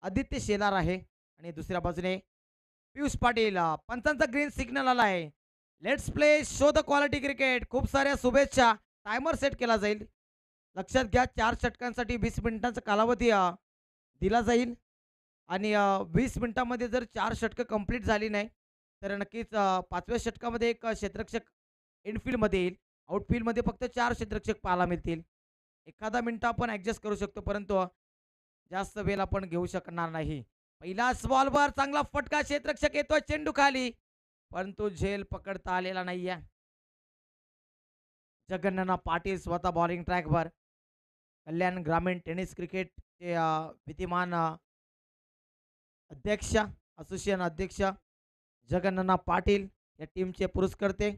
आदित्य शेलार आहे आणि दुसऱ्या बाजूने पियुष पाटील. पंचांचा ग्रीन सिग्नल आला आहे. Let's play show the quality cricket. खूप साऱ्या शुभेच्छा. टायमर सेट केला जाईल. लक्षात घ्या 4 षटकांसाठी 20 मिनिटांचा कालावधी दिला जाईल आणि 20 मिनिटांमध्ये जर 4 षटकं कंप्लीट झाली नाही तर नक्कीच 5व्या षटकामध्ये एक क्षेत्ररक्षक इनफील्डमध्ये येईल. आउटफील्डमध्ये फक्त 4 क्षेत्ररक्षक पाहायला मिळतील. एखादा मिनिट आपण ॲडजस्ट करू शकतो परंतु जास्त वेळ आपण घेऊ शकणार नाही. पहिलाच बॉलवर चांगला फटका. क्षेत्ररक्षक येतोय चेंडू खाली परंतु झेल पकडता आलेला नाहीये. जगन्नाथ पाटील स्वतः बॉलिंग ट्रॅकवर. कल्याण ग्रामीण टेनिस क्रिकेटचे विद्यमान अध्यक्ष असोसिएशन अध्यक्ष जगन्नाथ पाटील या टीमचे पुरस्कर्ते.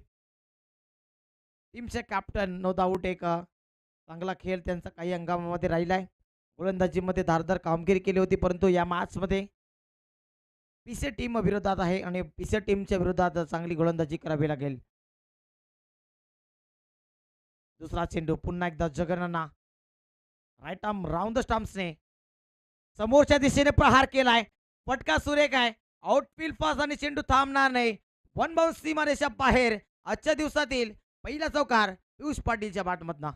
टीमचे कॅप्टन नो डाऊट एक चांगला खेळ त्यांचा काही हंगामामध्ये राहिलाय. गोलंदाजीमध्ये धारदार कामगिरी केली होती परंतु या मॅचमध्ये पीसे टीम विरोधात आहे आणि पीसे टीमच्या विरोधात चांगली गोलंदाजी करावी लागेल. दुसरा चेंडू पुन्हा एकदा Jagannath right arm round the स्टंप्सने समोरच्या दिशेने प्रहार केलाय. फटका सुरेख आहे. आउटफील्ड पास आणि चेंडू थांबणार नाही. वन बाउन्स सीमारेषा बाहेर. आजच्या दिवसातील पहिला चौकार पियुष पाटीलच्या बॅटमधनं.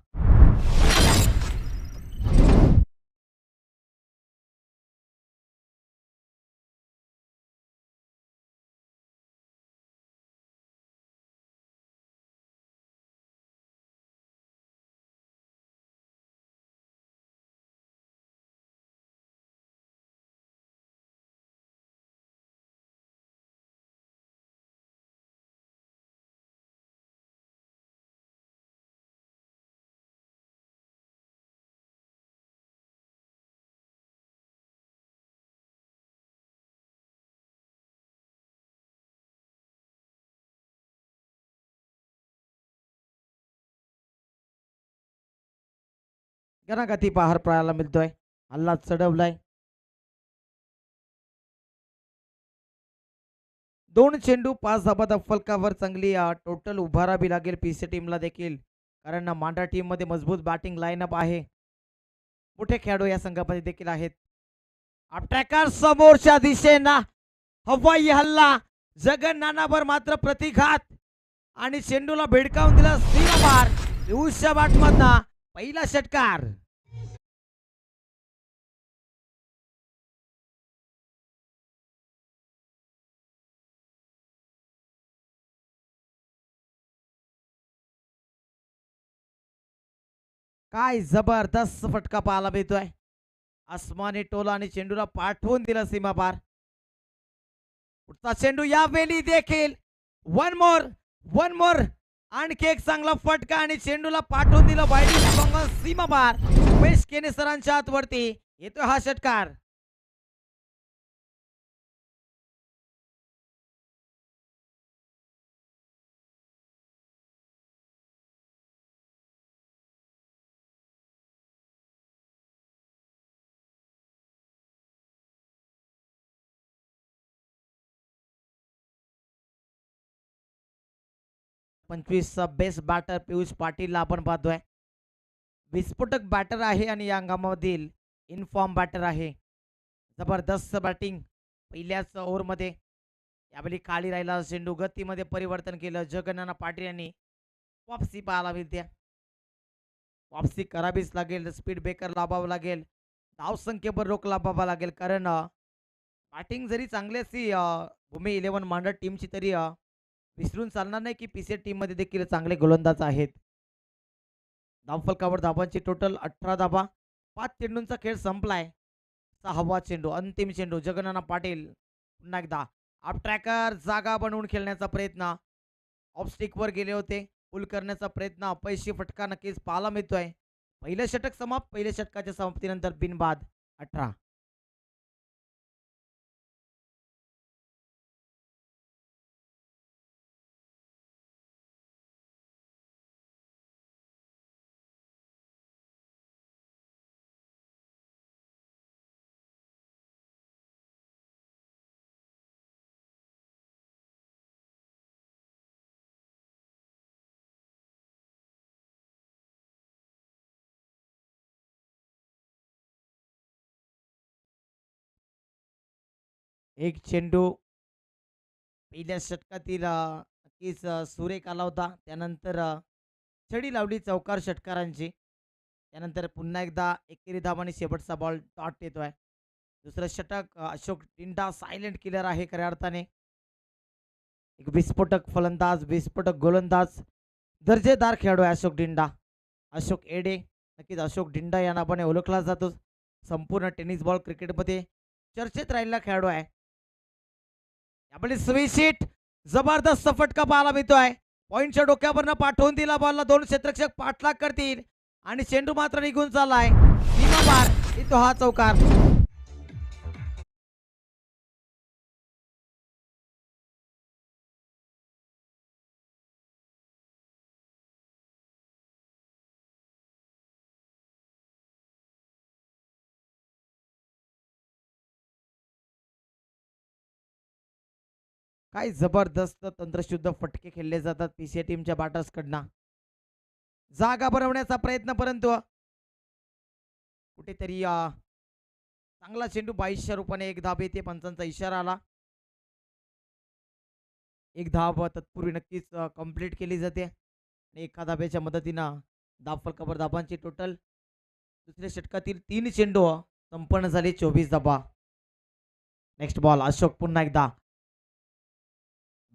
गती पाहार पाहायला मिळतोय. हल्ला चढवलाय. 2 चेंडू 5 धाबा फलकावर चांगली टोटल उभारावी लागेल पीसी टीमला देखील कारण मांडा टीम मध्ये मजबूत बॅटिंग लाईनअप आहे. मोठे खेळाडू या संघामध्ये देखील आहेत. अटॅकर समोरच्या दिशेना हवाई हल्ला. जगन्नाथावर मात्र प्रतिघात आणि चेंडूला भिडकावून दिला सीमापार. पियुषच्या बॅटमधनं पहिला षटकार. काय जबरदस्त फटका पाहायला मिळतोय. आसमानी टोला आणि चेंडूला पाठवून दिला सीमापार. पुढचा चेंडू यावेळी देखील वन मोर आणखी एक चांगला फटका आणि चेंडूला पाठवून दिलं वाईडी सीमापार. उमेश केने सरांच्या हातवरती येतोय हा षटकार. पंचवीस बेस्ट बॅटर पियुष पाटीलला आपण पाहतोय. विस्फोटक बॅटर आहे आणि या हंगामामधील इनफॉर्म बॅटर आहे. जबरदस्त बॅटिंग पहिल्याच ओव्हरमध्ये. यावेळी खाली राहिला चेंडू गतीमध्ये परिवर्तन केलं. जगन्नाथ पाटील यांनी वापसी पाहायला मिळते. वापसी करावीच लागेल. स्पीड ब्रेकर लावावं लागेल. धावसंख्येवर रोख लावावा लागेल कारण बॅटिंग जरी चांगली असली भूमी 11 मांडर टीमची तरी विसरून चालणार नाही की पीसी टीम मध्ये देखील चांगले गोलंदाज आहेत. धावफलकावर धाबांची टोटल 18 धाबा. 5 चेंडूंचा खेळ संपलाय. 6वा चेंडू अंतिम चेंडू. जगन्नाथ पाटील पुन्हा एकदा आप ट्रॅकर जागा बनवून खेळण्याचा प्रयत्न. ऑफ स्टिक वर गेले होते. पुल करण्याचा प्रयत्न. अपयशी फटका नक्कीच पाहायला मिळतोय. पहिलं षटक समाप्त. पहिल्या षटकाच्या समाप्तीनंतर बिनबाद 18. एक चेंडू पहिल्या षटकातील नक्कीच सुरेख आला होता. त्यानंतर छडी लावली चौकार षटकारांची. त्यानंतर पुन्हा एकदा एकेरी धाव आणि शेवटचा बॉल डॉट येतोय. दुसरं षटक अशोक टिंडा सायलेंट किलर आहे खऱ्या अर्थाने. एक विस्फोटक फलंदाज, विस्फोटक गोलंदाज, दर्जेदार खेळाडू आहे अशोक डिंडा. अशोक एडे, नक्कीच अशोक डिंडा या नावाने ओळखला जातो. संपूर्ण टेनिस बॉल क्रिकेटमध्ये चर्चेत राहिलेला खेळाडू आहे. यामध्ये स्वीशीट जबरदस्त फटका पाहायला मिळतोय. पॉइंटच्या डोक्यावरनं पाठवून दिला बॉलला. दोन क्षेत्ररक्षक पाठलाग करतील आणि चेंडू मात्र निघून चाललाय सीमा पार. येतो हा चौकार. काय जबरदस्त तंत्रशुद्ध फटके खेळले जातात पीसीए टीमच्या बॅटर्सकडनं. जागा बनवण्याचा प्रयत्न, परंतु कुठेतरी चांगला चेंडू 2200 रुपयाने एक धाब येते. पंचांचा इशारा आला. एक धाव तत्पूर्वी नक्कीच कंप्लीट केली जाते आणि एका धाब्याच्या मदतीनं धाव फलकावर धाबांची टोटल दुसऱ्या षटकातील 3 चेंडू संपन्न झाले. 24 धाबा. नेक्स्ट बॉल अशोक पुन्हा एकदा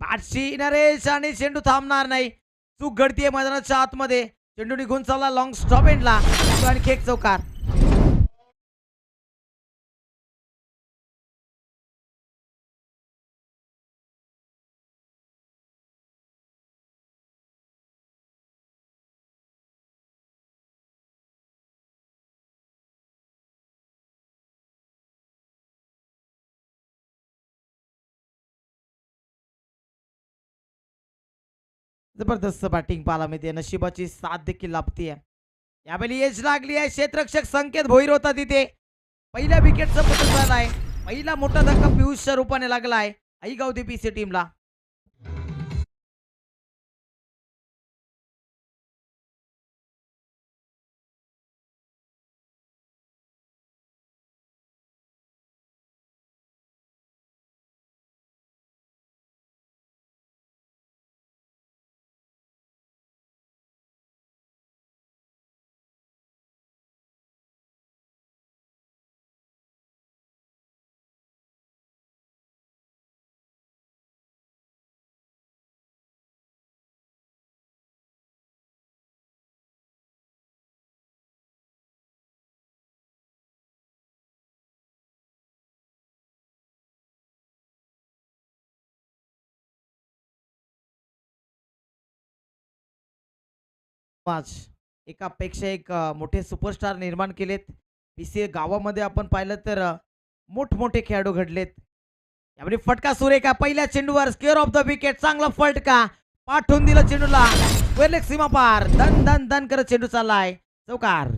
बॅटशी नरेश आणि चेंडू थांबणार नाही. चूक घडतीये मैदानाच्या आतमध्ये. चेंडू निघून चालला लॉंग स्टॉप एंडला. आणखी एक चौकार. जबरदस्त बॅटिंग पाहायला मिळते. नशिबाची साथ देखील लाभतीये. यावेळी एज लागली आहे. क्षेत्ररक्षक संकेत भोईर होता तिथे. पहिल्या विकेटचं पतन झालं आहे. पहिला मोठा धक्का पियुष रूपाने लागला आहे आईगावती पीसी टीमला. पाच एकापेक्षा एक मोठे सुपरस्टार निर्माण केलेत. पीसीए गावामध्ये आपण पाहिलं तर मोठमोठे खेळाडू घडलेत. यामध्ये फटका सुरेखा पहिल्या चेंडूवर स्क्वेअर ऑफ द विकेट. चांगला फटका पाठवून दिला चेंडूला. स्क्वेअर सीमा पार. धन धन धन करत चेंडू चाललाय चौकार.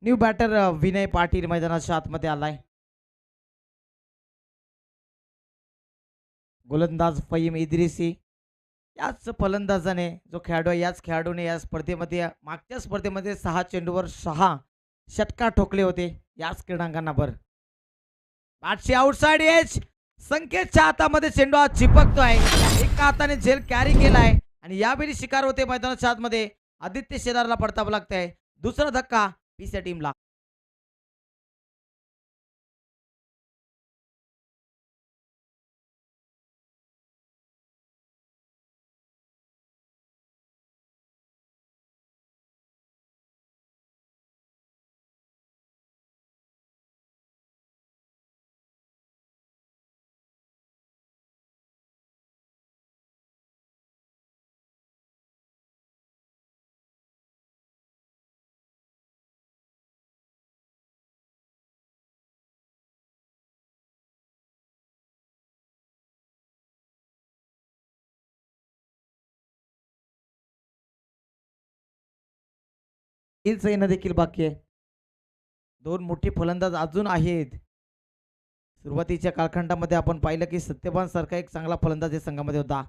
न्यू बॅटर विनय पाटील मैदानाच्या आतमध्ये आलाय. गोलंदाज फहीम इद्रिसी. याच फलंदाजाने जो खेळाडू आहे याच खेळाडूने या स्पर्धेमध्ये मागच्या स्पर्धेमध्ये 6 चेंडूवर 6 षटकार ठोकले होते याच क्रीडांगणावर. बॅटची आउटसाइड एज. संकेतच्या हातामध्ये चेंडू हा चिपकतोय. एका हाताने झेल कॅरी केलाय आणि यावेळी शिकार होते मैदानाच्या आतमध्ये. आदित्य शेलारला पडतावं लागतंय. दुसरा धक्का पीसीए टीमला. येणं देखील बाकी आहे. दोन मोठी फलंदाज अजून आहेत. सुरुवातीच्या कालखंडामध्ये आपण पाहिलं की सत्यवान सारखा एक चांगला फलंदाज या संघामध्ये होता.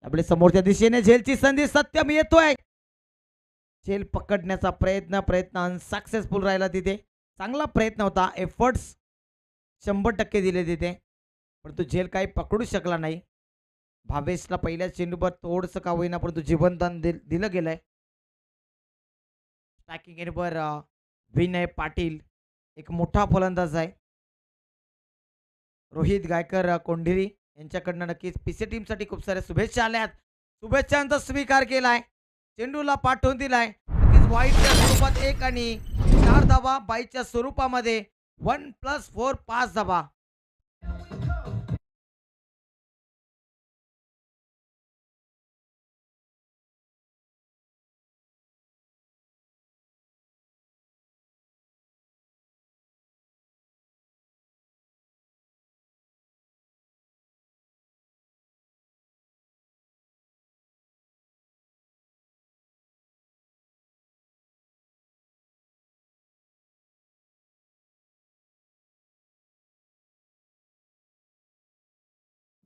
आपल्या समोरच्या दिशेने झेलची संधी, सत्यम येतोय. झेल पकडण्याचा प्रयत्न अनसक्सेसफुल राहिला तिथे. चांगला प्रयत्न होता, एफर्ट्स 100% दिले तिथे, परंतु झेल काही पकडू शकला नाही. भावेशला पहिल्या चेंडूवर थोडंसं का होईना परंतु जीवनदान दिलं गेलंय. स्ट्रायकिंग एंडवर विनय पाटील एक मोठा फलंदाज आहे. रोहित गायकर कोंढिरी यांच्याकडनं नक्कीच पीसी टीमसाठी खूप साऱ्या शुभेच्छा आल्यात. शुभेच्छांचा स्वीकार केलाय, चेंडूला पाठवून दिलाय. नक्कीच वाईटच्या स्वरूपात 1 आणि 4 धावा, बाईच्या स्वरूपामध्ये 1+4 5 धावा.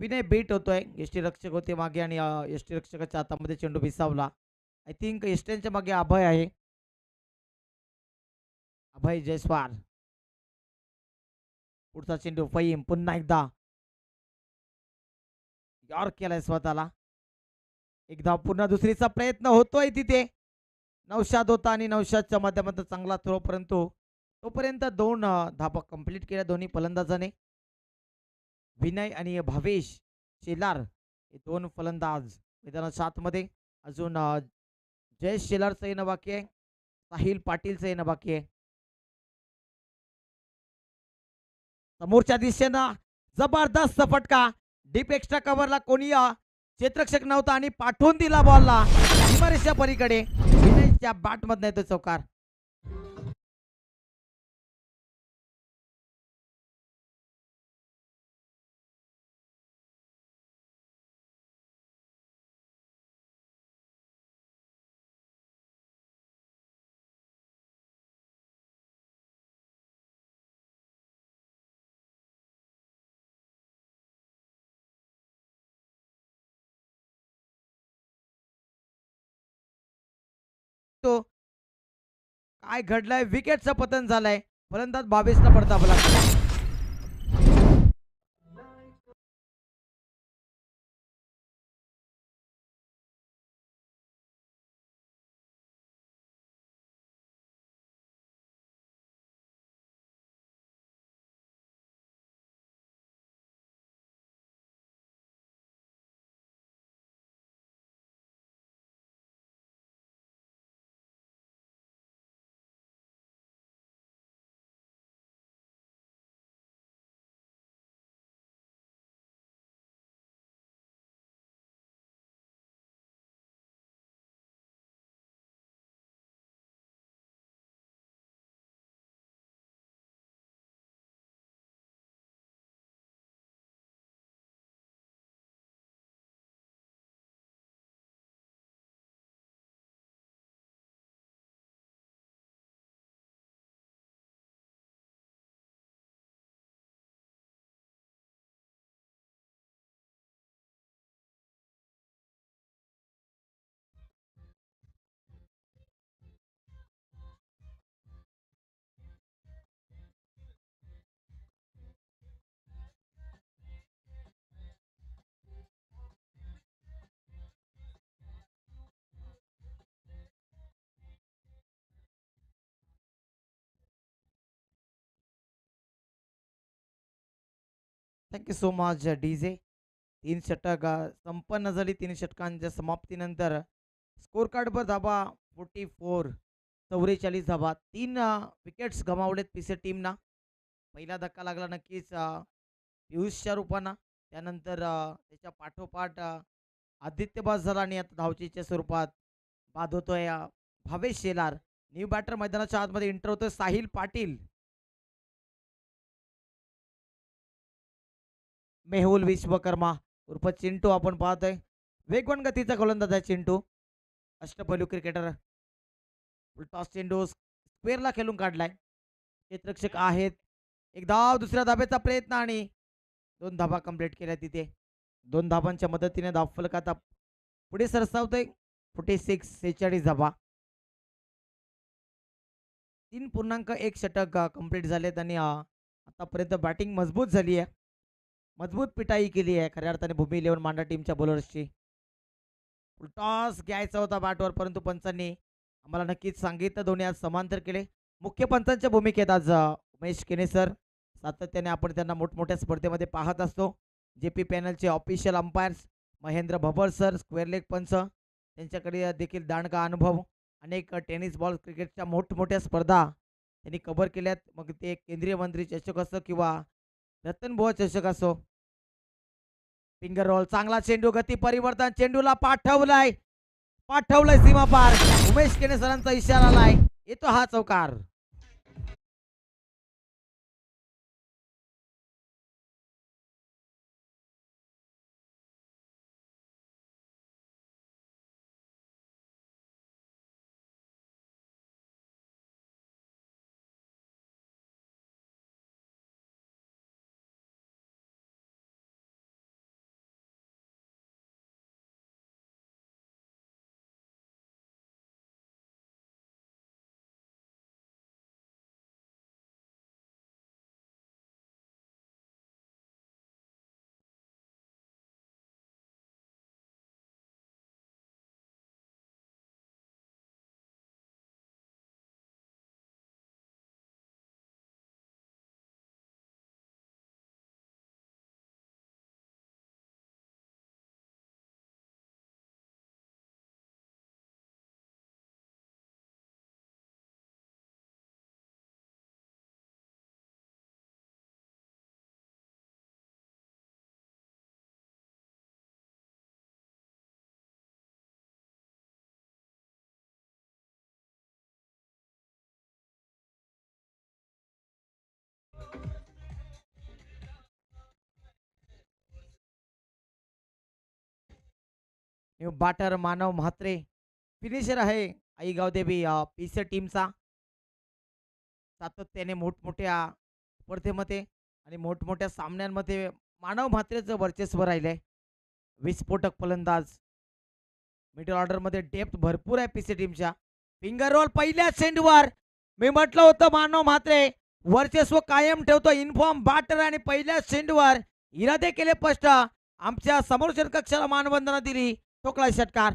विनय बीट होतोय. यष्टीरक्षक होते मागे आणि यष्टीरक्षकाच्या हातामध्ये चेंडू भिसावला. आय थिंक यष्ट्यांच्या मागे अभय आहे. अभय जयस्वाल. पुढचा चेंडू फहीम पुन्हा एकदा यॉर्क केलाय स्वतःला. एकदा पुन्हा दुसरीचा प्रयत्न होतोय तिथे. नौशाद होता आणि नौशादच्या माध्यमातून चांगला थ्रो, परंतु तोपर्यंत 2 धाबा कंप्लीट केल्या दोन्ही फलंदाजाने. विनय आणि भावेश शेलार हे 2 फलंदाज मैदानाच्या आतमध्ये. अजून जयेश शेलारचं येणं बाकी आहे, साहिल पाटीलचं येणं बाकी आहे. समोरच्या दिशेनं जबरदस्त फटका, डीप एक्स्ट्रा कव्हरला कोणी क्षेत्ररक्षक नव्हता आणि पाठवून दिला बॉलला सीमारेषा पलीकडे. विनयच्या बॅटमधनं येतो चौकार. तो काय घडलंय, विकेटचं पतन झालंय. फलंदाज 22ला पडतावा लागला. Thank you so much DJ. 3 षटक संपन्न झाली. 3 षटकांच्या समाप्तीनंतर स्कोर कार्डवर धाबा 44, 44 धाबा. 3 विकेट्स गमावलेत पीसी टीमना. पहिला धक्का लागला नक्कीच पियुषच्या रूपानं. त्यानंतर त्याच्या पाठोपाठ आदित्य बाद झाला आणि आता धावचीच्या स्वरूपात बाद होतोय भावेश शेलार. न्यू बॅटर मैदानाच्या आतमध्ये एंटर होतोय साहिल पाटील. मेहुल विश्वकर्मा उर्फ चिंटू आपण पाहतोय. वेगवान गतीचा गोलंदाज आहे चिंटू. अष्टपैलू क्रिकेटर. टॉस चेंडू स्क्वेअरला खेळून काढलाय. क्षेत्ररक्षक आहेत. एक धाव, दुसऱ्या धाब्याचा प्रयत्न आणि 2 धाबा कंप्लीट केल्या तिथे. 2 धाबांच्या मदतीने धावफलक आता पुढे सरसावतोय. 46 धाबा. 3.1 षटक कंप्लीट झालेत आणि आतापर्यंत बॅटिंग मजबूत झाली आहे. मजबूत पिटाई केली आहे खऱ्या अर्थाने भूमी 11 मांडा टीमच्या बॉलर्सची. टॉस घ्यायचा होता बॅटवर परंतु पंचांनी आम्हाला नक्कीच सांगितलं. दोन्ही आज समांतर केले. मुख्य पंचांच्या भूमिकेत आज उमेश केने सर. सातत्याने आपण त्यांना मोठमोठ्या स्पर्धेमध्ये पाहत असतो. JP पॅनलचे official umpires Mahendra Bhabar sir, square leg पंच, त्यांच्याकडे देखील दांडगा अनुभव. अनेक टेनिस बॉल क्रिकेटच्या मोठमोठ्या स्पर्धा त्यांनी कव्हर केल्यात. मग ते केंद्रीय मंत्री चषक असो किंवा रतनबुवा चषक असो. फिंगर रोल, चांगला चेंडू, गती परिवर्तन, चेंडूला पाठवलाय सीमा पार. उमेश केने सरांचा इशारा आलाय. येतो हा चौकार. न्यू बॅटर मानव म्हात्रे फिनिशर आहे आईगाव देवी पीसी टीमचा. सातत्याने मोठमोठ्या स्पर्धेमध्ये आणि मोठमोठ्या सामन्यांमध्ये मानव म्हात्रेचं वर्चस्व राहिलंय. विस्फोटक फलंदाज. मिडल ऑर्डरमध्ये डेप्थ भरपूर आहे पीसी टीमच्या. फिंगर रोल पहिल्या चेंडूवर. मी म्हटलं होतं मानव म्हात्रे वर्चस्व कायम ठेवतो. इन्फॉर्म बॅटर आणि पहिल्या चेंडूवर इरादे केले स्पष्ट. आमच्या समोरच्या कक्षाला मानवंदना दिली. ठोकला षटकार.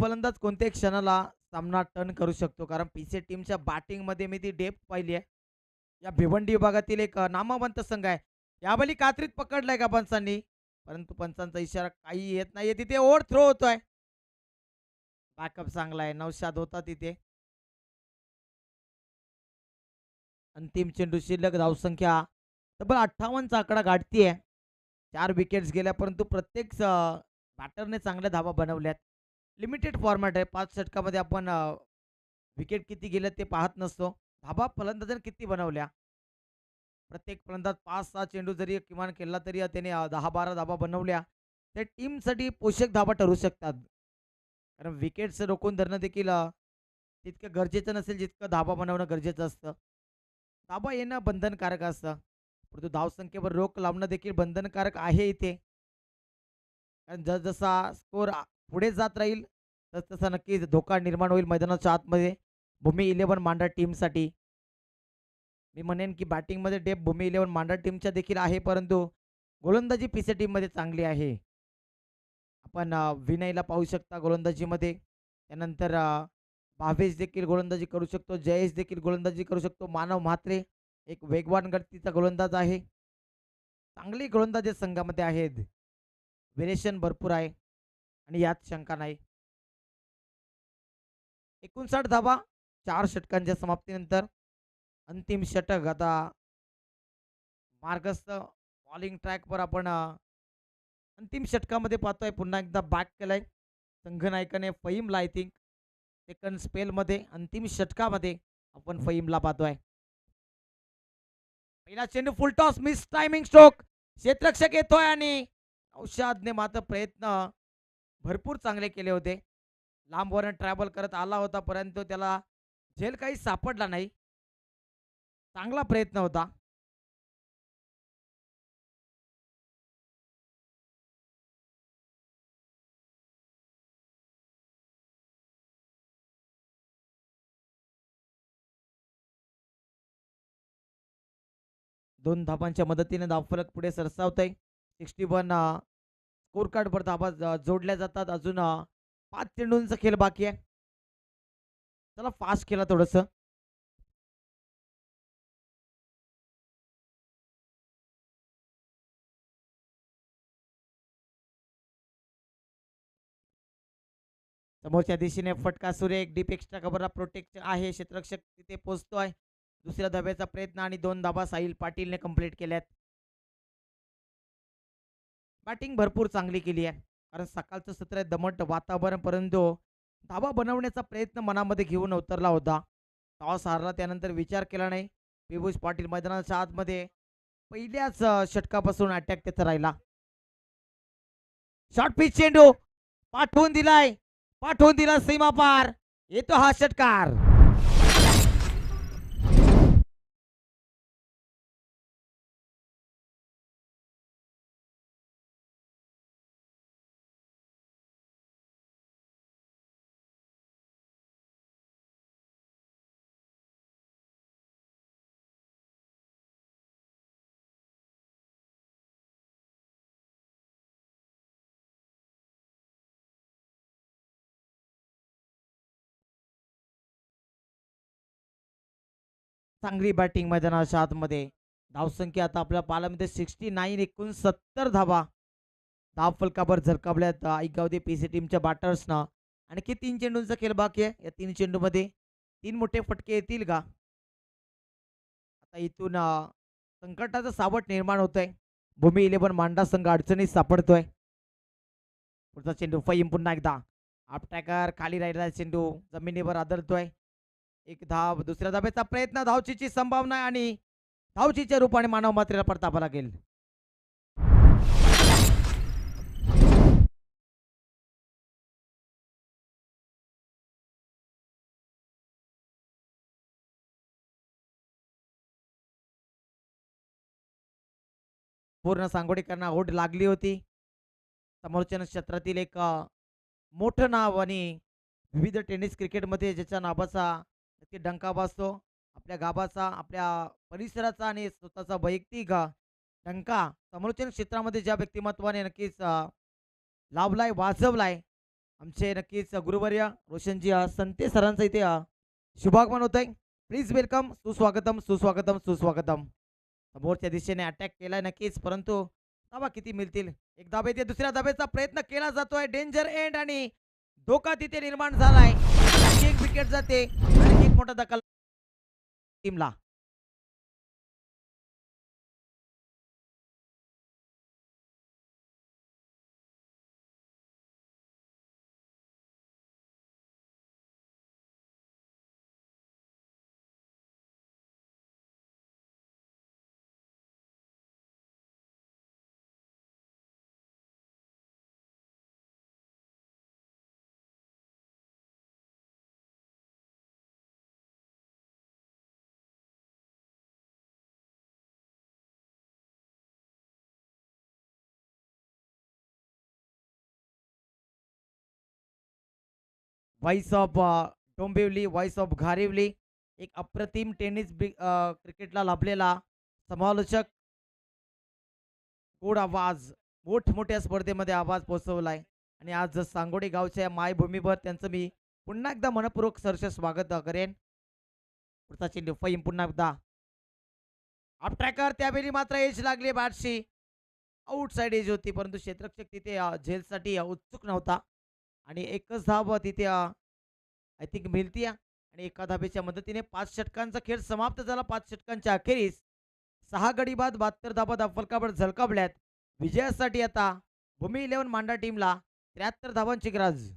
फलंदाज कोणत्याही क्षणाला सामना टर्न करू शकतो कारण पीसी टीमच्या बॅटिंग मध्ये मी ती डेप्थ पाहिली आहे. या भिवंडी विभागातील एक नामवंत संघ आहे. यावेळी कात्रीत पकडलाय का पंचांनी परंतु पंचांचा इशारा काही येत नाहीये. तिथे ओव्हर थ्रो होतोय. बॅकअप चांगला आहे. नौशाद होता तिथे. अंतिम चेंडू शिल्लक धावसंख्या तब्बल 58चा आकडा गाठतीये. 4 विकेट्स गेल्या परंतु प्रत्येक बॅटरने चांगल्या धावा बनवल्यात. लिमिटेड फॉर्मॅट आहे. 5 षटकामध्ये आपण विकेट किती गेल्या ते पाहत नसतो. धाबा फलंदाजाने किती बनवल्या. प्रत्येक फलंदाज 5-6 चेंडू जरी किमान खेळला तरी त्याने 10-12 धाबा बनवल्या. त्या टीमसाठी पोषक धाबा ठरू शकतात. कारण विकेट्स रोखून धरणं देखील तितकं गरजेचं नसेल जितकं धाबा बनवणं गरजेचं असतं. धाबा येणं बंधनकारक असतं परंतु धावसंख्येवर रोख लावणं देखील बंधनकारक आहे इथे. कारण जसजसा स्कोर पुढे जात राहील तसतसा नक्कीच धोका निर्माण होईल मैदानाच्या आतमध्ये भूमी 11 मांडा टीमसाठी. मी म्हणेन की बॅटिंगमध्ये डेप भूमी 11 मांडा टीमच्या देखील आहे परंतु गोलंदाजी पीसी टीममध्ये चांगली आहे. आपण विनयला पाहू शकता गोलंदाजीमध्ये. त्यानंतर भावेश देखील गोलंदाजी करू शकतो. जयेश देखील गोलंदाजी करू शकतो. मानव म्हात्रे एक वेगवान गतीचा गोलंदाज आहे. चांगली गोलंदाजी संघामध्ये आहेत. व्हेरिएशन भरपूर आहे आणि यात शंका नाही. 59 धाबा 4 षटकांच्या समाप्तीनंतर. अंतिम षटक आता मार्गस्थ बॉलिंग ट्रॅकवर आपण अंतिम षटकामध्ये पाहतोय. पुन्हा एकदा बॅक केलाय संघनायकाने फहीमला. आय थिंक सेकंड स्पेलमध्ये अंतिम षटकामध्ये आपण फहीमला पाहतोय. पहिला चेंडू full toss miss timing stroke. क्षेत्ररक्षक येतोय आणि औषधने मात्र प्रयत्न भरपूर चांगले केले होते. लांबवरून ट्रॅव्हल करत आला होता परंतु त्याला झेल काही सापडला नाही. चांगला प्रयत्न होता. दोन धाबांच्या मदतीने धावफलक पुढे सरसावतय. 61 स्कोर कार्डवर धाबा जोडल्या जातात. अजून 5 चेंडूंचा खेळ बाकी आहे. चला फास्ट खेळा थोडस. समोरच्या दिशेने फटका सुरेख डीप एक्स्ट्रा कव्हरला प्रोटेक्ट आहे. क्षेत्ररक्षक तिथे पोहोचतोय. दुसऱ्या धाब्याचा प्रयत्न आणि 2 धाबा साहिल पाटीलने कंप्लीट केल्यात. बॅटिंग भरपूर चांगली केली आहे कारण सकाळचं सत्र आहे, दमट वातावरण, परंतु धाबा बनवण्याचा प्रयत्न मनामध्ये घेऊन उतरला होता. टॉस हारला त्यानंतर विचार केला नाही. पियुष पाटील मैदानाच्या आतमध्ये पहिल्याच षटकापासून अटॅक त्याचा राहिला. शॉर्ट पिच चेंडू पाठवून दिला सीमा पार. येतो हा षटकार. चांगली बॅटिंग मैदानाच्या आतमध्ये. धावसंख्या आता आपल्या पालामध्ये 69 एकूण 70 धावा धाव फलकावर झळकावल्यात ऐगावदे पीसी टीमच्या बॅटर्सना. आणखी 3 चेंडूंचा खेळ बाकी आहे. या 3 चेंडूमध्ये 3 मोठे फटके येतील का? आता इथून संकटाचं सावट निर्माण होतंय. भूमी 11 मांडा संघ अडचणीत सापडतोय. पुढचा चेंडू फहीम पुन्हा एकदा आपटॅकर खाली राहिलेला चेंडू जमिनीवर आदळतोय. एक धाव दुसऱ्या धाब्याचा प्रयत्न धावचीची संभावना आणि धावचीच्या रूपाने मानव मात्रेला परतावा लागेल. पूर्ण सांगोडीकरांना ओढ लागली होती. समोरच्या क्षेत्रातील एक मोठं नाव आणि विविध टेनिस क्रिकेटमध्ये ज्याच्या नावाचा नक्की डंका वाजतो, आपल्या गावाचा, आपल्या परिसराचा आणि स्वतःचा वैयक्तिक डंका समोरच्या क्षेत्रामध्ये ज्या व्यक्तिमत्वाने नक्कीच लावलाय, वाजवलाय, आमचे नक्कीच गुरुवर्य रोशनजी संते सरांचं इथे शुभागमन होत आहे. Please welcome. सुस्वागतम सुस्वागतम सुस्वागतम. समोरच्या दिशेने अटॅक केलाय नक्कीच, परंतु धावा किती मिळतील? एक धाबा येते, दुसऱ्या धाब्याचा प्रयत्न केला जातोय. डेंजर एंड आणि धोका तिथे निर्माण झालाय. एक विकेट जाते आणि एक मोठा दखल टीमला. Voice of Dombivli, voice of Gharivali, एक अप्रतिम टेनिस क्रिकेटला लाभलेला समालोचक, गोड आवाज, मोठमोठ्या स्पर्धेमध्ये आवाज पोहोचवलाय आणि आज सांगोडी गावच्या मायभूमीवर त्यांचं मी पुन्हा एकदा मनपूर्वक सहर्ष स्वागत करेन. पुढचा चेंडू फहीम पुन्हा एकदा आप ट्रॅकर. त्यावेळी मात्र एज लागली बॅटशी. आउटसाइड एज होती, परंतु क्षेत्ररक्षक तिथे झेलसाठी उत्सुक नव्हता आणि एकच धाव तिथे आय थिंक मिळती आणि एका धाबेच्या मदतीने 5 षटकांचा खेळ समाप्त झाला. 5 षटकांच्या अखेरीस 6 गडी बाद 72 धाबा धावफलकावर झळकावल्यात. विजयासाठी आता भूमी 11 मांडा टीमला 73 धावांची गरज.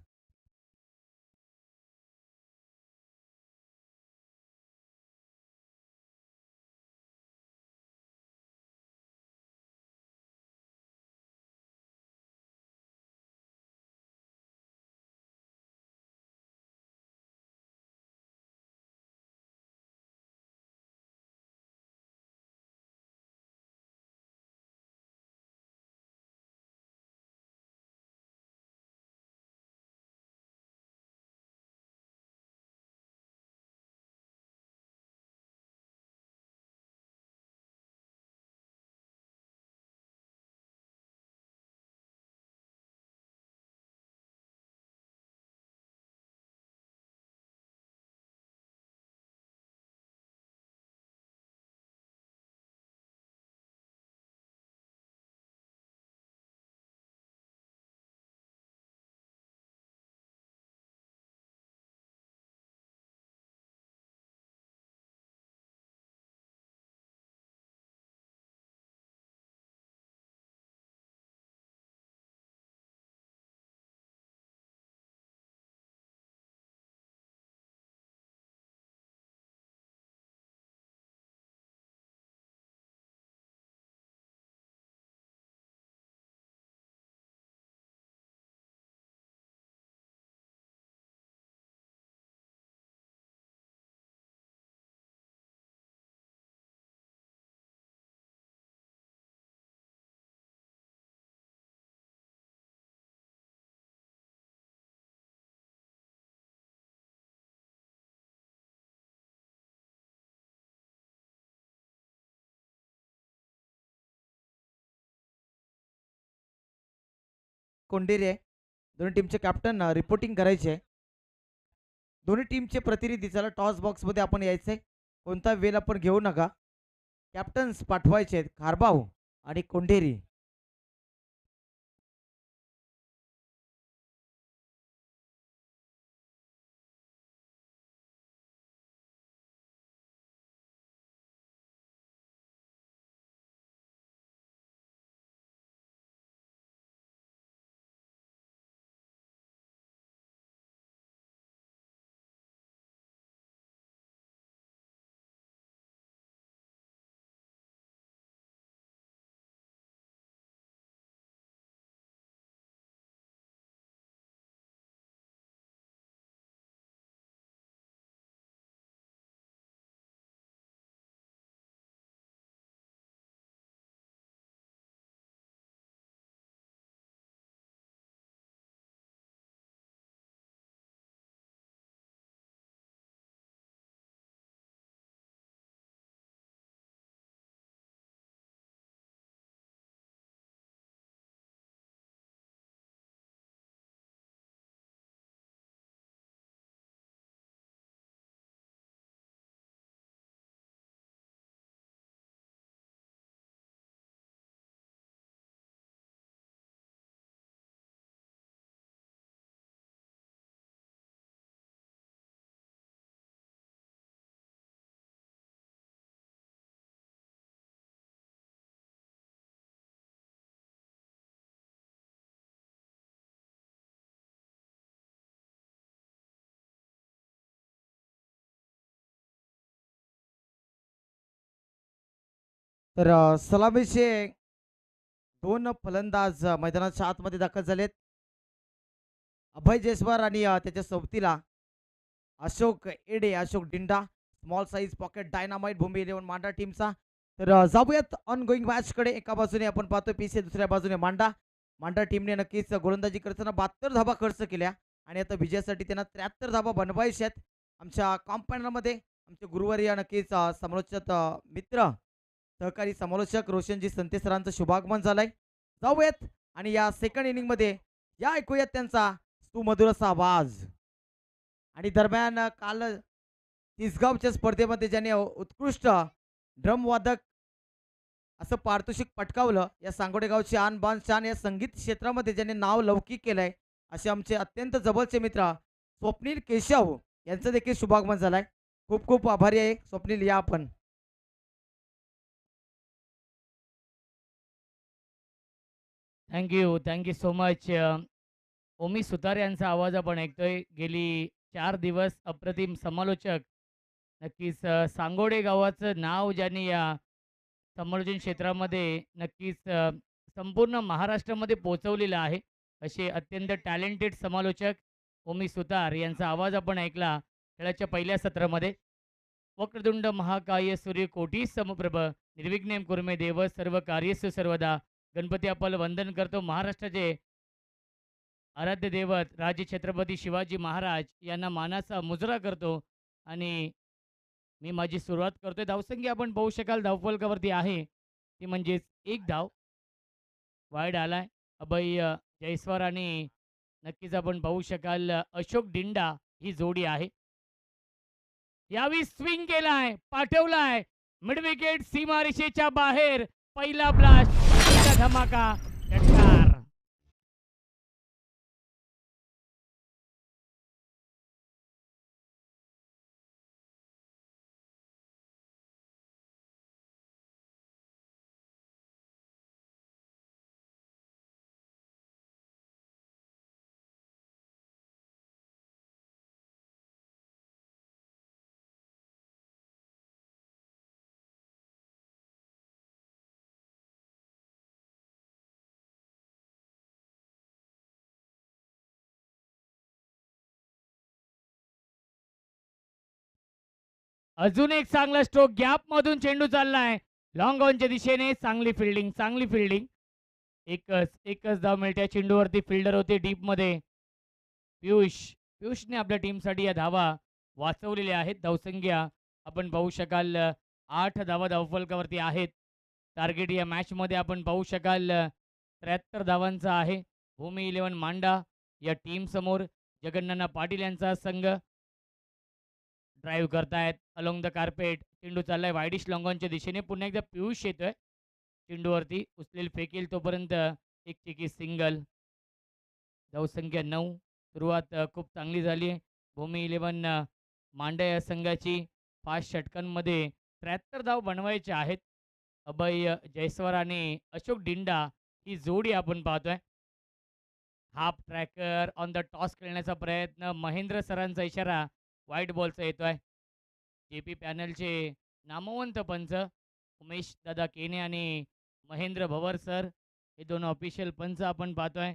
कोंडेरे आहे. दोन्ही टीमचे कॅप्टन रिपोर्टिंग करायचे. दोन्ही टीमचे प्रतिनिधी चला टॉस बॉक्समध्ये आपण यायचंय. कोणता वेल आपण घेऊ नका. कॅप्टन्स पाठवायचे आहेत खारबाव आणि कोंढेरी. तर सलामीचे दोन फलंदाज मैदानाच्या आतमध्ये दाखल झालेत. अभय जयस्वाल आणि त्याच्या सोबतीला Ashok Ede, Ashok Dinda, small size pocket dynamite भूमी 11 मांडा टीमचा. तर जाऊयात ऑन गोईंग मॅच कडे. एका बाजूने आपण पाहतोय पीसी, दुसऱ्या बाजूने मांडा टीमने नक्कीच गोलंदाजी करताना 72 धाबा खर्च केल्या आणि आता विजयासाठी त्यांना 73 धाबा बनवायच्या आहेत. आमच्या कॉम्पाऊंडरमध्ये आमचे गुरुवारी नक्कीच समालोचक मित्र सहकारी समालोचक रोशनजी संते सरांचं शुभागमन झालंय. जाऊयात आणि या सेकंड इनिंग मध्ये या ऐकूयात त्यांचा सुमधुर असा आवाज. आणि दरम्यान काल तिसगावच्या स्पर्धेमध्ये ज्याने उत्कृष्ट ड्रम वादक असं पारितोषिक पटकावलं, या सांगोडे गावचे आन बान शान या संगीत क्षेत्रामध्ये ज्याने नाव लौकिक केलंय, असे आमचे अत्यंत जवळचे मित्र स्वप्नील केशव यांचं देखील शुभागमन झालंय. खूप खूप आभारी आहे स्वप्नील. या आपण. Thank you so much. Omi Sutar यांचा आवाज आपण ऐकतोय. गेली 4 दिवस अप्रतिम समालोचक. नक्कीच सांगोडे गावाचं नाव ज्यांनी या समालोचन क्षेत्रामध्ये नक्कीच संपूर्ण महाराष्ट्रामध्ये पोहोचवलेलं आहे, असे अत्यंत टॅलेंटेड समालोचक ओमी सुतार यांचा आवाज आपण ऐकला खेळाच्या पहिल्या सत्रामध्ये. वक्रतुंड महाकाय सूर्य कोटी समप्रभ निर्विघ्नेम कुर्मे देव सर्व कार्यस्व सर्वदा. गणपती आपलं वंदन करतो. महाराष्ट्राचे आराध्य दैवत राजे छत्रपती शिवाजी महाराज यांना मानाचा मुजरा करतो आणि मी माझी सुरुवात करतोय. धावसंख्या आपण पाहू शकाल धावफलकावरती आहे ती म्हणजेच 1 धाव. वाईड आलाय अभय जयस्वाल आणि नक्कीच आपण पाहू शकाल अशोक डिंडा ही जोडी आहे. यावी स्विंग केलाय, पाठवलाय मिड विकेट सीमारेषेच्या बाहेर. पहिला ब्लास्ट, पहिला धमाका, षटकार. अजून एक चांगला स्ट्रोक, गॅप मधून चेंडू चाललाय लॉंग ऑनच्या दिशेने. चांगली फिल्डिंग. एकच धाव मिळते चेंडूवरती. फिल्डर होते डीप मध्ये पियुषने आपल्या टीमसाठी या धावा वाचवलेल्या आहेत. धावसंख्या आपण पाहू शकाल 8 धावा धावफलकावरती आहेत. टार्गेट या मॅच मध्ये आपण पाहू शकाल 73 धावांचा आहे. भूमी 11 मांडा या टीम समोर जगन्नाना पाटील यांचा संघ ड्राईव्ह करतायत अलोंग द कार्पेट. चेंडू चाललाय वायडिश लॉंगॉनच्या दिशेने. पुन्हा एकदा पियुष येतोय चेंडूवरती. उचलेल फेकेल तोपर्यंत एक चेकी सिंगल. धावसंख्या 9. सुरुवात खूप चांगली झाली आहे. भूमी 11 मांडा या संघाची 5 षटकांमध्ये 73 धाव बनवायचे आहेत. अभय जयस्वाल आणि अशोक डिंडा ही जोडी आपण पाहतोय. Half tracker on the toss खेळण्याचा प्रयत्न. महेंद्र सरांचा इशारा व्हाईट बॉलचा येतोय. जेपी पॅनलचे नामवंत पंच उमेश दादा केने आणि महेंद्र भवर सर हे दोन ऑफिशियल पंच आपण पाहतोय.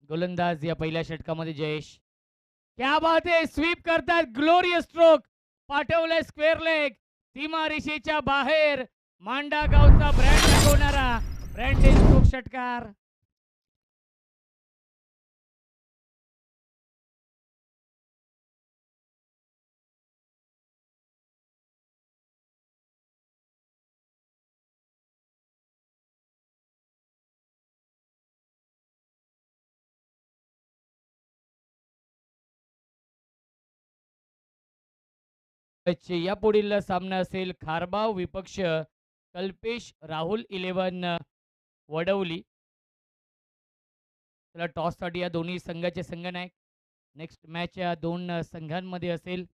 गोलंदाज या पहिल्या षटकामध्ये जयेश. क्या बात आहे, स्वीप करतात. ग्लोरियस स्ट्रोक पाठवलंय स्क्वेअर लेग सीमारेषेच्या बाहेर. मांडा गावचा ब्रँड दाखवणारा ब्रँडेन स्ट्रोक षटकार. या पुढील सामना असेल खारबाव विपक्ष कल्पेश राहुल 11 वडवली. त्याला टॉससाठी या दोन्ही संघाचे संघनायक. नेक्स्ट मॅच या दोन संघांमध्ये असेल.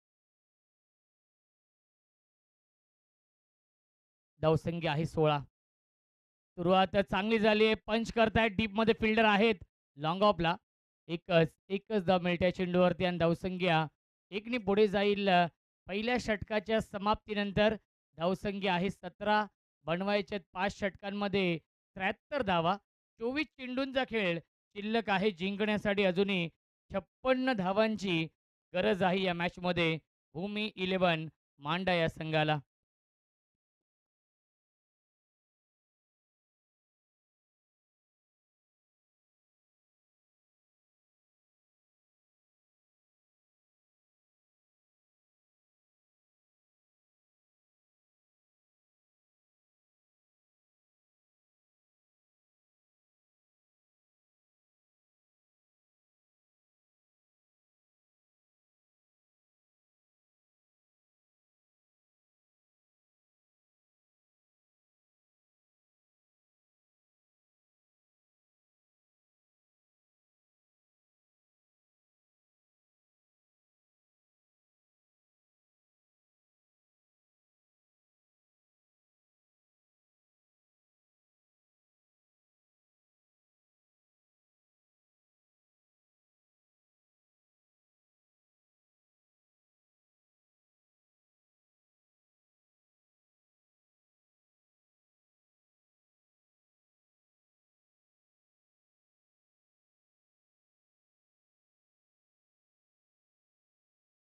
धावसंख्या आहे 16. सुरुवात चांगली झाली आहे. पंच करतायत. डीपमध्ये फिल्डर आहेत लॉंग ऑफला. एकच धाव मिळते चेंडूवरती आणि धावसंख्या 1 पुढे जाईल. पहिल्या षटकाच्या समाप्तीनंतर धावसंख्या आहे 17. बनवायच्या 5 षटकांमध्ये 73 धावा. 24 चेंडूंचा खेळ शिल्लक आहे. जिंकण्यासाठी अजूनही 56 धावांची गरज आहे या मॅचमध्ये भूमी 11 मांडा या संघाला.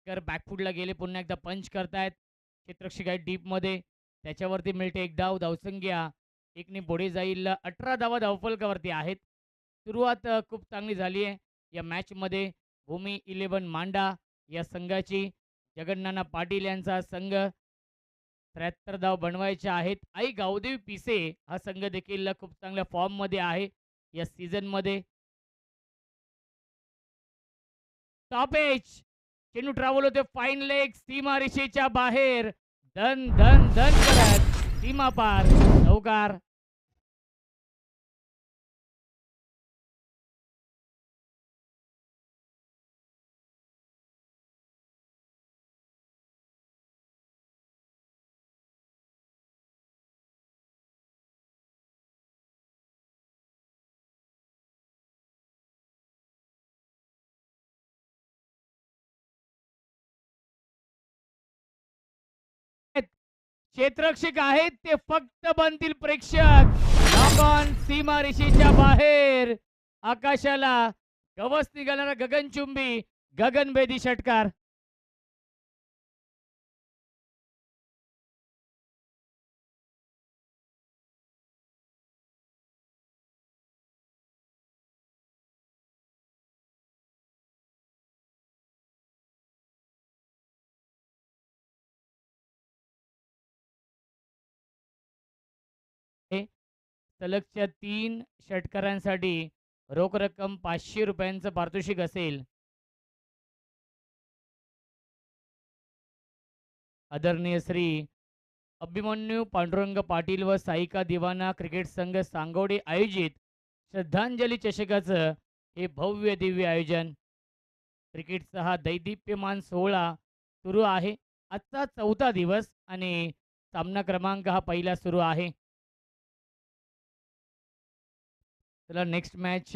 बॅकफुटला गेले. पुन्हा एकदा पंच करतायत. क्षेत्ररक्षक आहेत डीपमध्ये. त्याच्यावरती मिळते एक धाव. धावसंख्या 1 पुढे जाईल. 18 धावा धावफलकावरती आहेत. सुरुवात खूप चांगली झाली आहे या मॅचमध्ये. भूमी 11 मांडा या संघाची. जगन्नाना पाटील यांचा संघ 73 धाव बनवायचे आहेत. आई गावदेवी पिसे हा संघ देखील खूप चांगल्या फॉर्ममध्ये आहे या सीझनमध्ये. टॉपेज चेंडू ट्रॅव्हल होते. फाईन लेग सीमारेषेच्या बाहेर. धन धन धन करत सीमा पार. चौकार. क्षेत्ररक्षक आहेत ते फक्त बनतील प्रेक्षक. लॉंगॉन सीमारेषेच्या बाहेर. आकाशाला गवस निघालेला गगनचुंबी गगनभेदी षटकार. सलगच्या 3 षटकारांसाठी रोख रक्कम 500 रुपयांचं पारितोषिक असेल. आदरणीय श्री अभिमन्यू पांडुरंग पाटील व साईका दिवाना क्रिकेट संघ सांगोडे आयोजित श्रद्धांजली चषकाचं हे भव्य दिव्य आयोजन. क्रिकेटचा हा दैदिप्यमान सोहळा सुरू आहे. आजचा 4था दिवस आणि सामना क्रमांक हा पहिला सुरू आहे. चला नेक्स्ट मॅच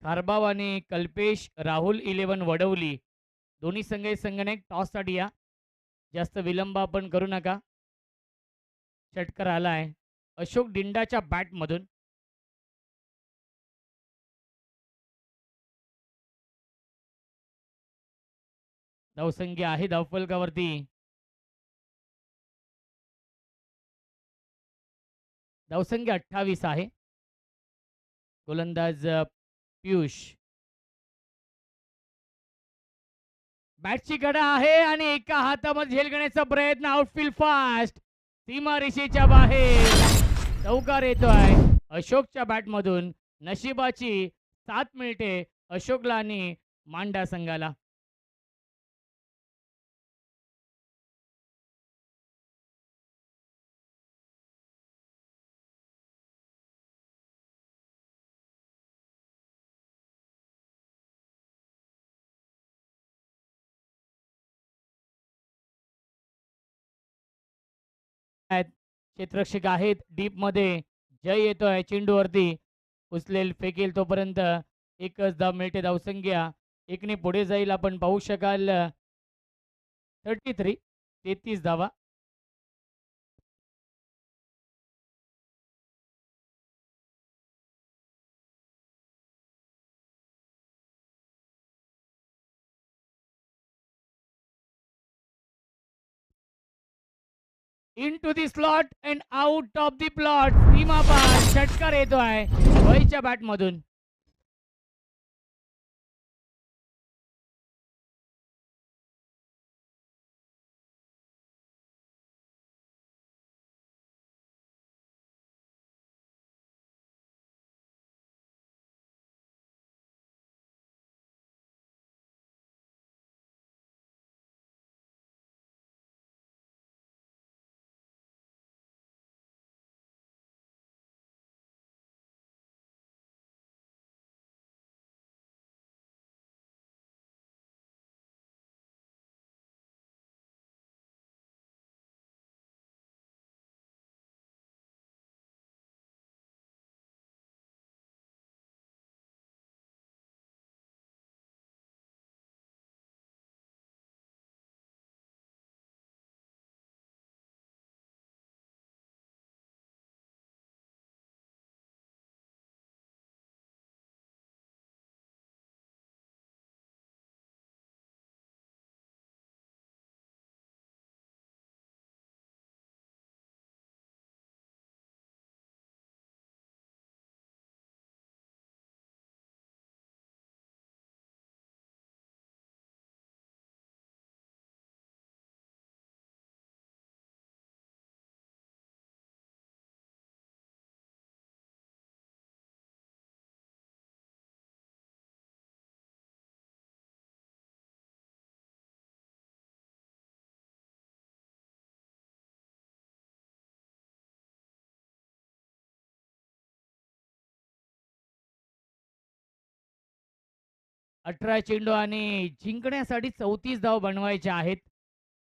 खारबाव आणि कल्पेश राहुल 11 वडवली दोन्ही संघाने टॉससाठी या. जास्त विलंब आपण करू नका. षटकार आलाय अशोक डिंडाच्या बॅटमधून. धावसंख्या आहे धावफलकावरती. धावसंख्या 28 आहे. गोलंदाज पियुष. बॅटची कडा आहे आणि एका हातामध्ये झेल घेण्याचा प्रयत्न. आउटफील्ड फास्ट सीमारेषेच्या बाहेर. चौकार येतोय अशोकच्या बॅटमधून. नशिबाची 7 मिनिटे अशोकला आणि मांडा संघाला. क्षेत्ररक्षक आहेत डीप मध्ये. जय येतोय चेंडूवरती. उचलेल फेकेल तोपर्यंत एकच धाव मिळते. धावसंख्या एकने पुढे जाईल. आपण पाहू शकाल 33 धावा. into the slot and out of the plot. सीमा पार षटकार येतोय वहीच्या बॅटमधून. अठरा चेंडू आणि जिंकण्यासाठी 34 धाव बनवायचे आहेत.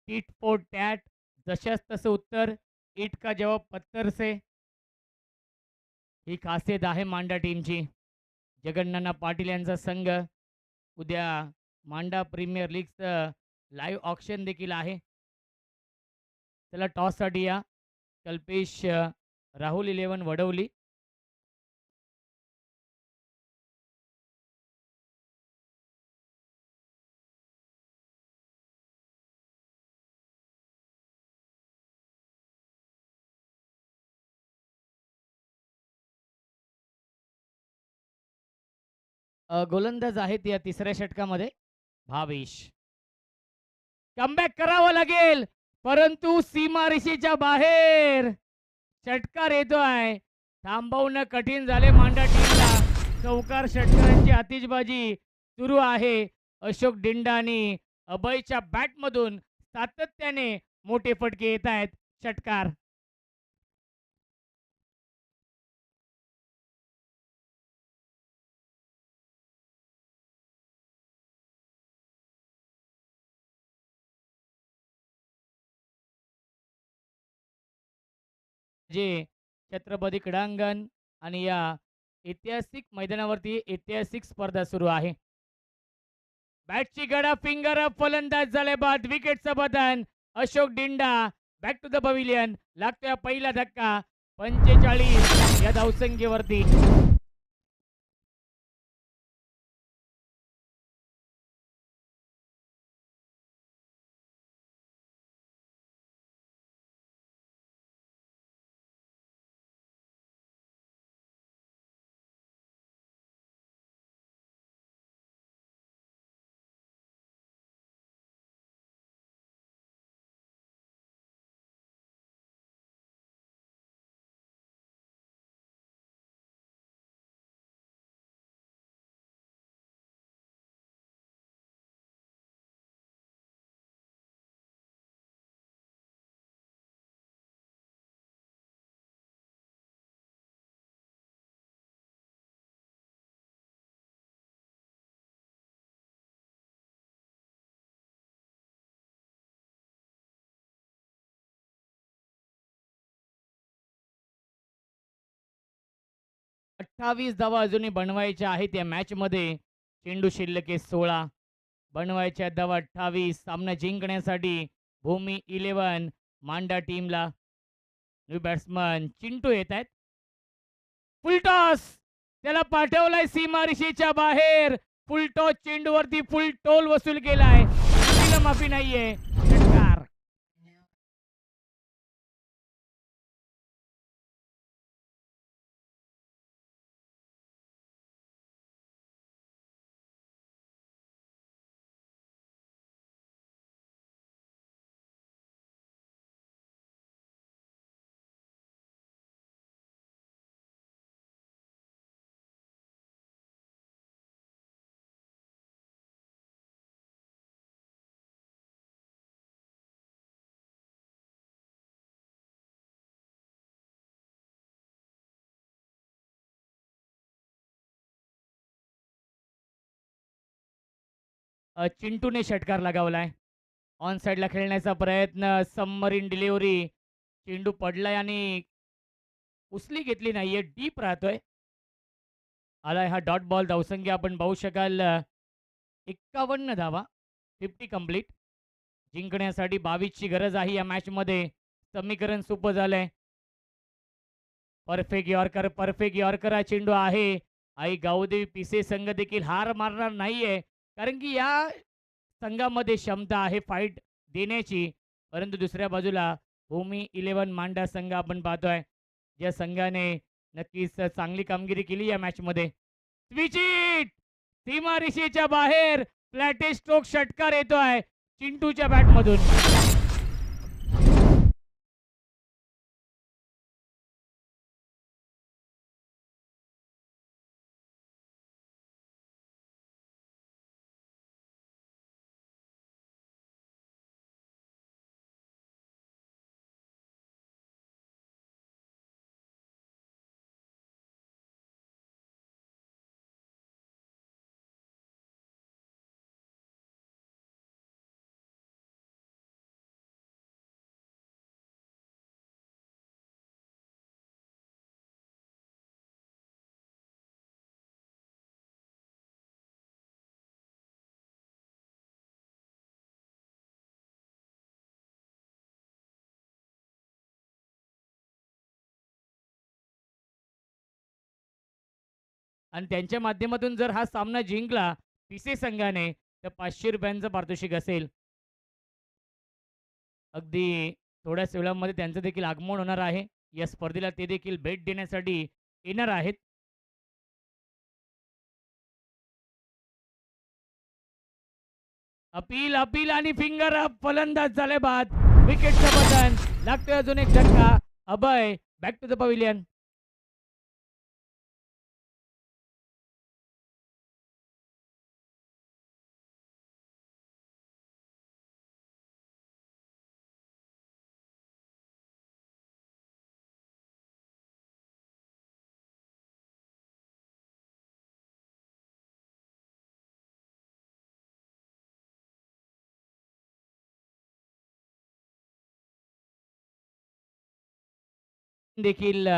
Tit for tat. जशास तसं उत्तर. इट का जवाब पत्थर से. ही खासियत आहे मांडा टीमची. जगन्नाना पाटील यांचा संघ. उद्या मांडा प्रीमियर लीगचं लाईव्ह ऑक्शन देखील आहे. चला टॉससाठी या. कल्पेश राहुल 11 वडवली. गोलंदाज आहेत या तिसऱ्या षटकामध्ये भावेश. कमबॅक करावं लागेल परंतु सीमारेषेच्या बाहेर. षटकार येतोय थांबवणं कठीण झाले मांडा टीमला. चौकार षटकारांची आतिषबाजी सुरू आहे. अशोक डिंडा आणि अभयच्या बॅटमधून सातत्याने मोठे फटके येत आहेत. षटकार जे छत्रपती क्रीडांगण आणि या ऐतिहासिक मैदानावरती ऐतिहासिक स्पर्धा सुरू आहे. बॅटची गडा फिंगर अप, फलंदाज झाले बाद. विकेटचं बदन. Ashok Dinda back to the pavilion. लागतोय पहिला धक्का. 45 या धावसंख्येवरती. 28 धावा अजूनही बनवायच्या आहेत या मॅच मध्ये. चेंडू शिल्लक आहे 16. बनवायच्या धावा 28. सामना जिंकण्यासाठी भूमी 11 मांडा टीमला न्यू बॅट्समन चिंटू येत आहेत. फुलटॉस त्याला पाठवलाय सीमारेषेच्या बाहेर. फुलटॉस चेंडूवरती फुल टोल वसूल केलाय. चुकीला माफी नाहीये. षटकार चिंटूने षटकार लगावलाय. ऑन साइडला खेळण्याचा प्रयत्न. Submarine delivery. चेंडू पडलाय आणि उचली घेतली नाहीये. डीप राहतोय. आलाय हा डॉट बॉल. धावसंख्या आपण पाहू शकाल 51 धावा. 50 कंप्लीट. जिंकण्यासाठी 22ची गरज आहे या मॅच मध्ये. समीकरण सोपं झालंय. Perfect yorker. परफेक्ट यॉर्कर हा चेंडू आहे. आई गावदेवी पिसे संघ देखील हार मारणार नाहीये, कारण की या संघामध्ये क्षमता आहे फाईट देण्याची. परंतु दुसऱ्या बाजूला भूमी 11 मांडा संघ आपण पाहतोय, ज्या संघाने नक्कीच चांगली कामगिरी केली या मॅच मध्ये. स्विच इट सीमारेषेच्या बाहेर. फ्लॅटे स्ट्रोक षटकार येतोय चिंटूच्या बॅटमधून. आणि त्यांच्या माध्यमातून जर हा सामना जिंकला पिसे संघाने, तर 500 रुपयांचं पारितोषिक असेल. अगदी थोड्याच वेळामध्ये त्यांचं देखील आगमन होणार आहे या स्पर्धेला. ते देखील भेट देण्यासाठी येणार आहेत. अपील अपील आणि फिंगर अप. फलंदाज झाले बाद. विकेटचं बटन लागतोय. अजून एक धक्का. अभय बॅक टू द पविलियन. देखील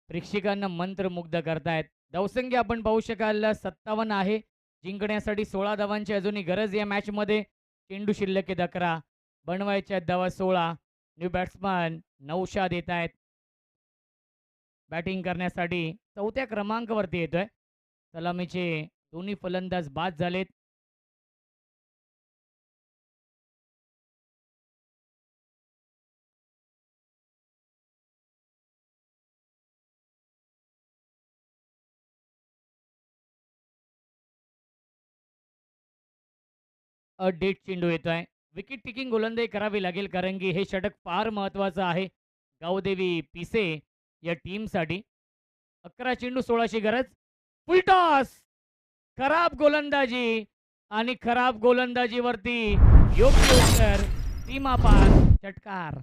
प्रेक्षकांना मंत्रमुग्ध करतायत. धावसंख्या आपण पाहू शकाल 57 आहे. जिंकण्यासाठी 16 धावांची अजूनही गरज या मॅचमध्ये. चेंडू शिल्लक आहेत 11. बनवायच्या धावा 16. न्यू बॅट्समन नौशाद येत आहेत बॅटिंग करण्यासाठी. 4थ्या क्रमांकावरती येतोय. सलामीचे दोन्ही फलंदाज बाद झालेत. डेट चेंडू येतोय. विकेट टेकिंग गोलंदाजी करावी लागेल कारण की हे षटक फार महत्त्वाचं आहे गावदेवी पिसे या टीमसाठी. 11 चेंडू 16ची गरज. फुलटॉस. खराब गोलंदाजी आणि खराब गोलंदाजीवरती योग्य उत्तर सीमापार षटकार.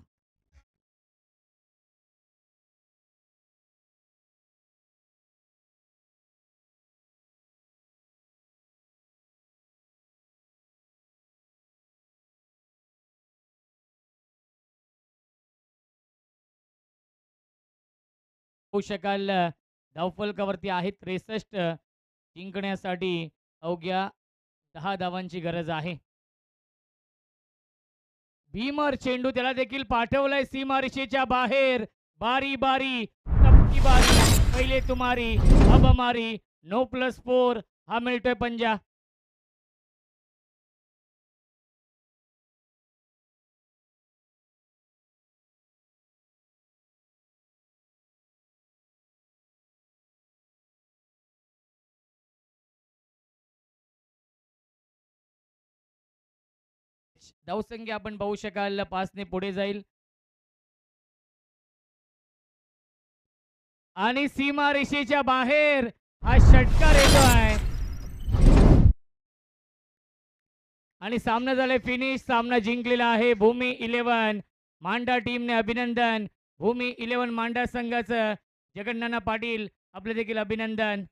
होऊ शकाल धावफलकावरती आहे 63. जिंकण्यासाठी अवघ्या 10 धावांची गरज आहे. भीमर चेंडू त्याला देखील पाठवलाय सीमारेषेच्या बाहेर. बारी बारी सबकी बारी. पहिले तुम्हारी अब हमारी. 9+4 हा मिळतोय पंजा. धावसंख्या आपण पाहू शकाल 5 ने पुढे जाईल. आणि सीमारेषेच्या बाहेर हा षटकार येतोय आणि सामना झालाय फिनिश. सामना जिंकलेला आहे भूमी 11 मांडा टीमने. अभिनंदन भूमी 11 मांडा संघाचं. जगन्नाना पाटील आपले देखील अभिनंदन.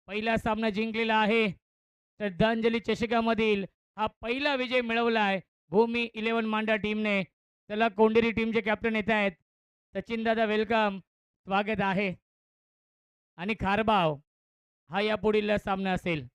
पहिला सामना जिंकलेला आहे. श्रद्धांजली चषकामधील हा पहिला विजय मिळवलाय भूमी 11 मांडा टीमने. चला कोंडेरी टीमचे कॅप्टन येत आहेत. सचिन दादा वेलकम, स्वागत आहे. आणि खारबाव हा यापुढील सामना असेल.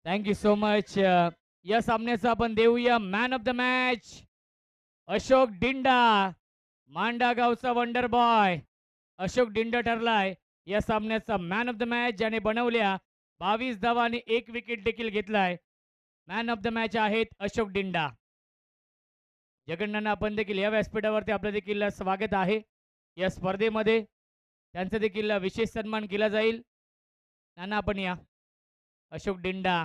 Thank you so much. या सामन्याचा आपण देऊया man of the match Ashok Dinda. मांडा गावचा वंडर बॉय अशोक डिंडा ठरलाय या सामन्याचा मॅन ऑफ द मॅच, ज्याने बनवल्या 22 धावा आणि 1 विकेट देखील घेतलाय. मॅन ऑफ द मॅच आहेत अशोक डिंडा. जगन्नाना आपण देखील या व्यासपीठावरती आपलं देखील स्वागत आहे. या स्पर्धेमध्ये त्यांचा देखील विशेष सन्मान केला जाईल. नाना आपण या. अशोक डिंडा